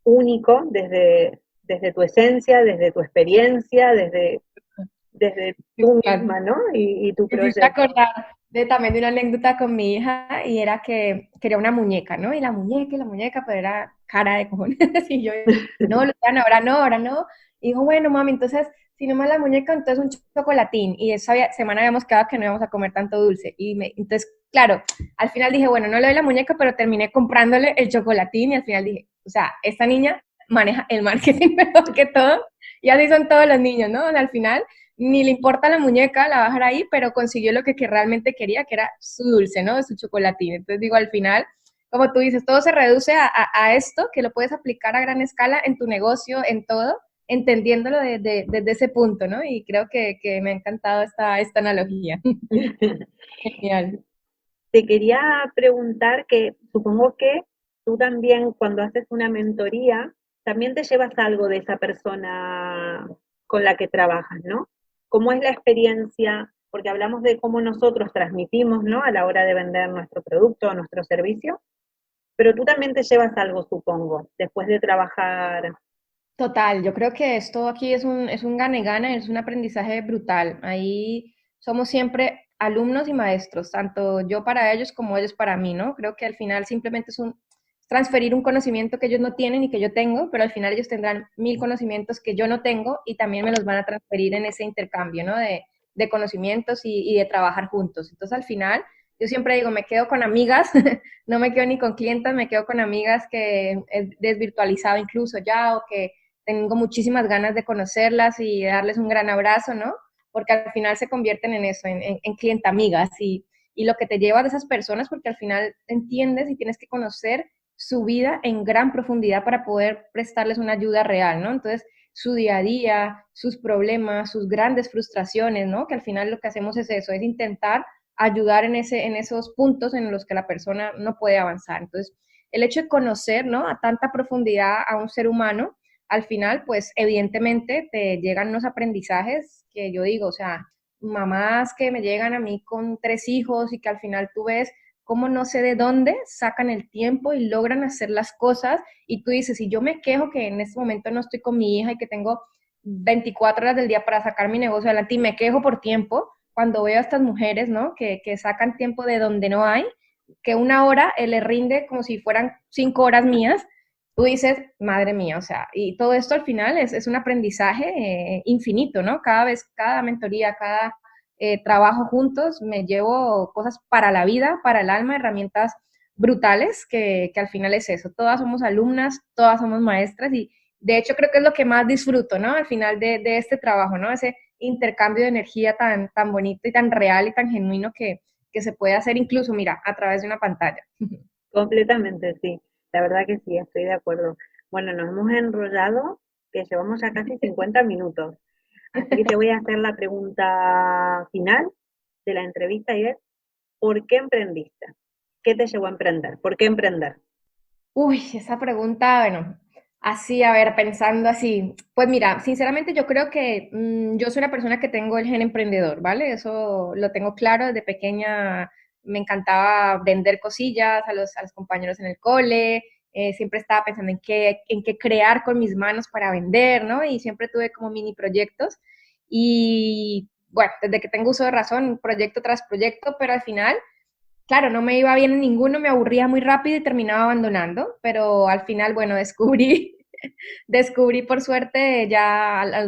único desde tu esencia, desde tu experiencia, desde tú Claro. misma, ¿no? Y tu Me hiciste proyecto. acordar también de una anécdota con mi hija y era que quería una muñeca, ¿no? Y la muñeca, pero era cara de cojones. Y yo, no, Luciana, ahora no. Y dijo, bueno, mami, entonces, si no me la muñeca, entonces un chocolatín. Y esa semana habíamos quedado que no íbamos a comer tanto dulce. Entonces, claro, al final dije, bueno, no le doy la muñeca, pero terminé comprándole el chocolatín y al final dije, o sea, esta niña maneja el marketing mejor que todo. Y así son todos los niños, ¿no? Al final ni le importa la muñeca, la va a dejar ahí, pero consiguió lo que realmente quería, que era su dulce, ¿no? Su chocolatín. Entonces digo, al final, como tú dices, todo se reduce a esto, que lo puedes aplicar a gran escala en tu negocio, en todo, entendiéndolo desde ese punto, ¿no? Y creo que me ha encantado esta analogía. Genial. Te quería preguntar que supongo que tú también cuando haces una mentoría, también te llevas algo de esa persona con la que trabajas, ¿no? ¿Cómo es la experiencia? Porque hablamos de cómo nosotros transmitimos, ¿no? A la hora de vender nuestro producto o nuestro servicio, pero tú también te llevas algo, supongo, después de trabajar. Total, yo creo que esto aquí es un gane-gane, es un aprendizaje brutal. Ahí somos siempre alumnos y maestros, tanto yo para ellos como ellos para mí, ¿no? Creo que al final simplemente es transferir un conocimiento que ellos no tienen y que yo tengo, pero al final ellos tendrán 1000 conocimientos que yo no tengo y también me los van a transferir en ese intercambio, ¿no? De conocimientos y de trabajar juntos. Entonces al final yo siempre digo, me quedo con amigas, no me quedo ni con clientas, me quedo con amigas que he desvirtualizado incluso ya o que tengo muchísimas ganas de conocerlas y de darles un gran abrazo, ¿no? Porque al final se convierten en eso, en clientamigas y lo que te lleva de esas personas, porque al final entiendes y tienes que conocer su vida en gran profundidad para poder prestarles una ayuda real, ¿no? Entonces, su día a día, sus problemas, sus grandes frustraciones, ¿no? Que al final lo que hacemos es eso, es intentar ayudar en esos puntos en los que la persona no puede avanzar. Entonces, el hecho de conocer, ¿no? A tanta profundidad a un ser humano, al final, pues evidentemente te llegan unos aprendizajes que yo digo, o sea, mamás que me llegan a mí con 3 hijos y que al final tú ves cómo no sé de dónde sacan el tiempo y logran hacer las cosas y tú dices, si yo me quejo que en este momento no estoy con mi hija y que tengo 24 horas del día para sacar mi negocio adelante y me quejo por tiempo, cuando veo a estas mujeres, ¿no? Que sacan tiempo de donde no hay, que una hora le rinde como si fueran 5 horas mías, tú dices, madre mía, o sea, y todo esto al final es un aprendizaje infinito, ¿no? Cada vez, cada mentoría, cada trabajo juntos, me llevo cosas para la vida, para el alma, herramientas brutales, que al final es eso. Todas somos alumnas, todas somos maestras y de hecho creo que es lo que más disfruto, ¿no? Al final de este trabajo, ¿no? Ese intercambio de energía tan bonito y tan real y tan genuino que se puede hacer incluso, mira, a través de una pantalla. Completamente, sí. La verdad que sí, estoy de acuerdo. Bueno, nos hemos enrollado, que llevamos ya casi 50 minutos. Así que te voy a hacer la pregunta final de la entrevista y es, ¿por qué emprendiste? ¿Qué te llevó a emprender? ¿Por qué emprender? Uy, esa pregunta, bueno, así, a ver, pensando así, pues mira, sinceramente yo creo que yo soy una persona que tengo el gen emprendedor, ¿vale? Eso lo tengo claro desde pequeña, me encantaba vender cosillas a los compañeros en el cole, siempre estaba pensando en qué crear con mis manos para vender, ¿no? Y siempre tuve como mini proyectos y bueno, desde que tengo uso de razón, proyecto tras proyecto, pero al final claro, no me iba bien en ninguno, me aburría muy rápido y terminaba abandonando, pero al final, bueno, descubrí por suerte ya a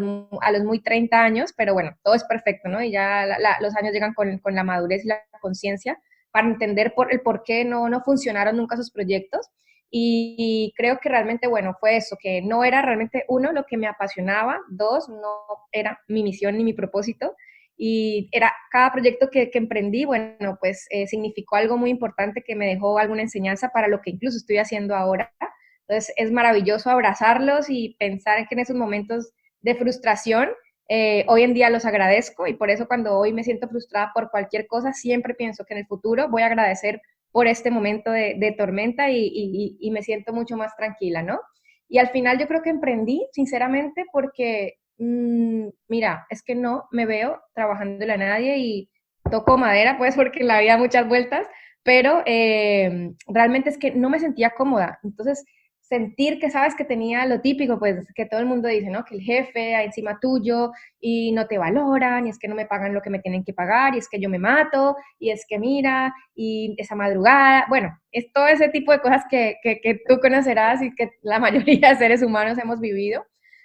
los muy 30 años, pero bueno, todo es perfecto, ¿no? Y ya los años llegan con la madurez y la conciencia para entender el por qué no funcionaron nunca esos proyectos. Y creo que realmente, bueno, fue eso, que no era realmente, uno, lo que me apasionaba, dos, no era mi misión ni mi propósito, y era cada proyecto que emprendí, bueno, pues significó algo muy importante que me dejó alguna enseñanza para lo que incluso estoy haciendo ahora. Entonces es maravilloso abrazarlos y pensar que en esos momentos de frustración, hoy en día los agradezco y por eso cuando hoy me siento frustrada por cualquier cosa, siempre pienso que en el futuro voy a agradecer por este momento de tormenta y me siento mucho más tranquila, ¿no? Y al final yo creo que emprendí, sinceramente, porque mira, es que no me veo trabajándole a nadie y toco madera, pues porque en la vida muchas vueltas, pero realmente es que no me sentía cómoda. Entonces, sentir que sabes que tenía lo típico, pues que todo el mundo dice, ¿no? Que el jefe encima tuyo y no te valoran, y es que no me pagan lo que me tienen que pagar, y es que yo me mato, y es que mira, y esa madrugada, bueno, es todo ese tipo de cosas que tú conocerás y que la mayoría de seres humanos hemos vivido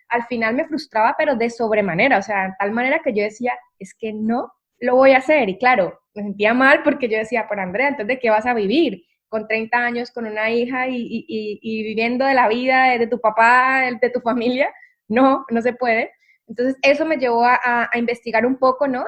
al final me frustraba, pero de sobremanera, o sea, de tal manera que yo decía, es que no lo voy a hacer. Y claro, me sentía mal porque yo decía, por Andrea, entonces, ¿de qué vas a vivir? Con 30 años, con una hija y viviendo de la vida de tu papá, de tu familia. No, no se puede. Entonces, eso me llevó a investigar un poco, ¿no?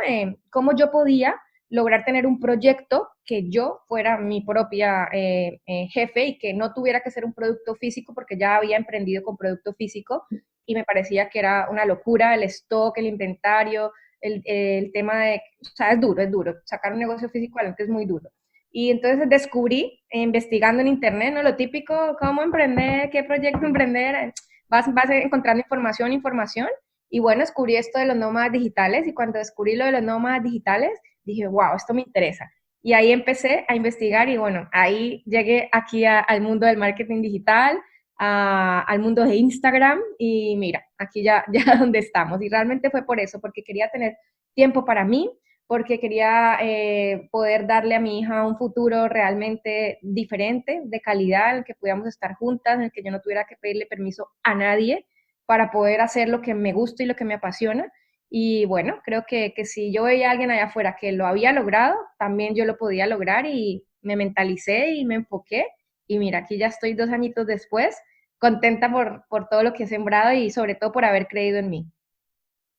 Cómo yo podía lograr tener un proyecto que yo fuera mi propia jefe y que no tuviera que ser un producto físico porque ya había emprendido con producto físico y me parecía que era una locura el stock, el inventario, el tema de, o sea, es duro, sacar un negocio físico adelante es muy duro. Y entonces descubrí, investigando en internet, ¿no? Lo típico, cómo emprender, qué proyecto emprender, vas encontrando información, y bueno, descubrí esto de los nómadas digitales, y cuando descubrí lo de los nómadas digitales, dije, wow, esto me interesa. Y ahí empecé a investigar y bueno, ahí llegué aquí al mundo del marketing digital, al mundo de Instagram y mira, aquí ya donde estamos. Y realmente fue por eso, porque quería tener tiempo para mí, porque quería poder darle a mi hija un futuro realmente diferente, de calidad, en el que pudiéramos estar juntas, en el que yo no tuviera que pedirle permiso a nadie para poder hacer lo que me gusta y lo que me apasiona. Y bueno, creo que si yo veía a alguien allá afuera que lo había logrado, también yo lo podía lograr y me mentalicé y me enfoqué. Y mira, aquí ya estoy 2 añitos después, contenta por todo lo que he sembrado y sobre todo por haber creído en mí.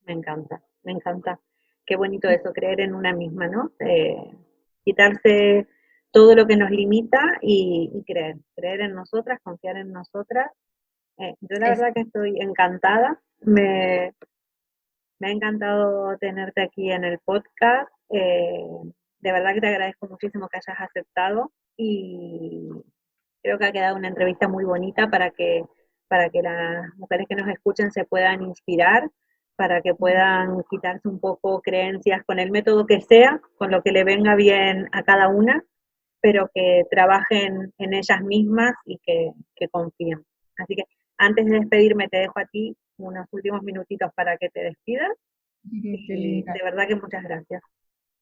Me encanta, me encanta. Qué bonito eso, creer en una misma, ¿no? Quitarse todo lo que nos limita y creer en nosotras, confiar en nosotras. Yo la Es, verdad que estoy encantada. Me ha encantado tenerte aquí en el podcast. De verdad que te agradezco muchísimo que hayas aceptado y Creo que ha quedado una entrevista muy bonita para que las mujeres que nos escuchen se puedan inspirar, para que puedan quitarse un poco creencias con el método que sea, con lo que le venga bien a cada una, pero que trabajen en ellas mismas y que confíen. Así que antes de despedirme te dejo a ti unos últimos minutitos para que te despidas Qué y linda. de verdad que muchas gracias.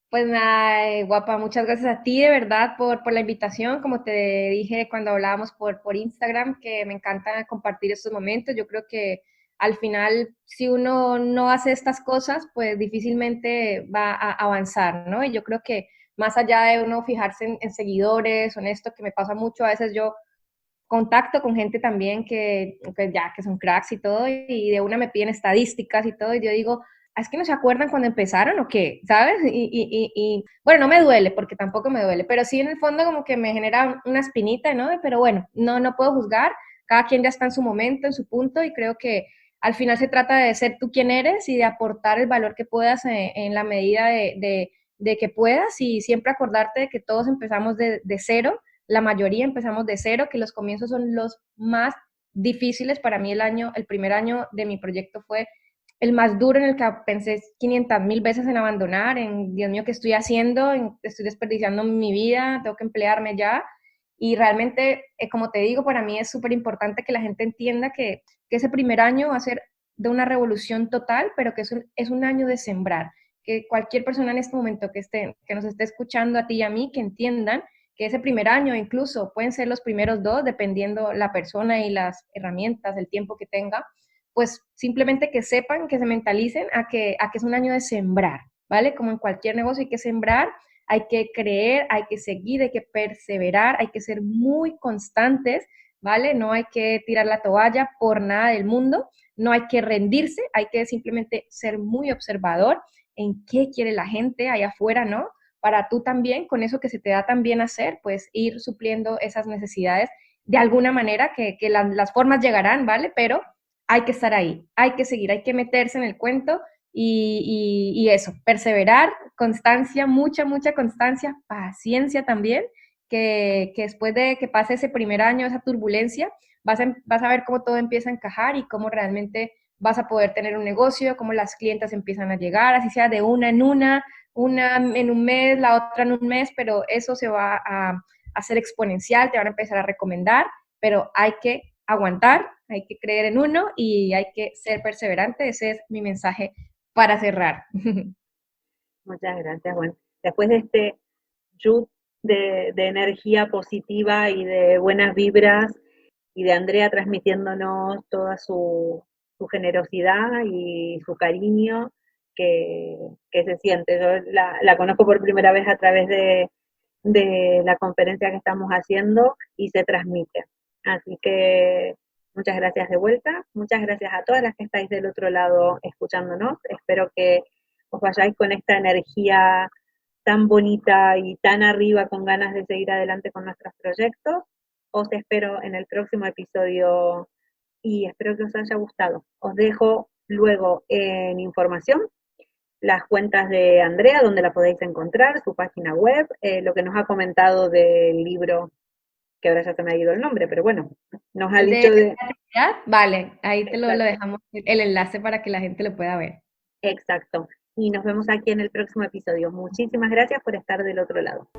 Pues nada, guapa, muchas gracias a ti de verdad por la invitación. Como te dije cuando hablábamos por Instagram, que me encanta compartir estos momentos. Yo creo que al final, si uno no hace estas cosas, pues difícilmente va a avanzar, ¿no? Y yo creo que más allá de uno fijarse en seguidores, honesto, que me pasa mucho, a veces yo contacto con gente también que, pues ya, que son cracks y todo, y de una me piden estadísticas y todo, y yo digo, "Ah, es que no se acuerdan cuando empezaron o qué, ¿sabes?" Bueno, no me duele, porque tampoco me duele, pero sí en el fondo como que me genera una espinita, ¿no? Pero bueno, no puedo juzgar, cada quien ya está en su momento, en su punto, y creo que al final se trata de ser tú quien eres y de aportar el valor que puedas en la medida de que puedas, y siempre acordarte de que todos empezamos de cero, la mayoría empezamos de cero, que los comienzos son los más difíciles. Para mí el primer año de mi proyecto fue el más duro, en el que pensé 500.000 veces en abandonar, en Dios mío, ¿qué estoy haciendo? Estoy desperdiciando mi vida, tengo que emplearme ya. Y realmente, como te digo, para mí es súper importante que la gente entienda que ese primer año va a ser de una revolución total, pero que es un año de sembrar. Que cualquier persona en este momento que nos esté escuchando, a ti y a mí, que entiendan que ese primer año, incluso pueden ser los primeros dos, dependiendo la persona y las herramientas, el tiempo que tenga, pues simplemente que sepan, que se mentalicen a que es un año de sembrar, ¿vale? Como en cualquier negocio hay que sembrar, hay que creer, hay que seguir, hay que perseverar, hay que ser muy constantes, ¿vale? No hay que tirar la toalla por nada del mundo, no hay que rendirse, hay que simplemente ser muy observador en qué quiere la gente allá afuera, ¿no? Para tú también, con eso que se te da tan bien hacer, pues ir supliendo esas necesidades de alguna manera, que las formas llegarán, ¿vale? Pero hay que estar ahí, hay que seguir, hay que meterse en el cuento y eso, perseverar, constancia, mucha constancia, paciencia también, que después de que pase ese primer año, esa turbulencia, vas a ver cómo todo empieza a encajar y cómo realmente vas a poder tener un negocio, cómo las clientas empiezan a llegar, así sea de una en un mes, la otra en un mes, pero eso se va a hacer exponencial, te van a empezar a recomendar, pero hay que aguantar, hay que creer en uno y hay que ser perseverante. Ese es mi mensaje para cerrar. Muchas gracias. Bueno, después de este shoot de energía positiva y de buenas vibras y de Andrea transmitiéndonos toda su generosidad y su cariño que se siente. Yo la conozco por primera vez a través de la conferencia que estamos haciendo y se transmite. Así que muchas gracias de vuelta, muchas gracias a todas las que estáis del otro lado escuchándonos. Espero que os vayáis con esta energía tan bonita y tan arriba, con ganas de seguir adelante con nuestros proyectos. Os espero en el próximo episodio y espero que os haya gustado. Os dejo luego en información las cuentas de Andrea, donde la podéis encontrar, su página web, lo que nos ha comentado del libro, que ahora ya se me ha ido el nombre, pero bueno, nos ha El dicho de de... creatividad, vale, ahí lo Exacto, dejamos el enlace para que la gente lo pueda ver. exacto. Y nos vemos aquí en el próximo episodio. Muchísimas gracias por estar del otro lado.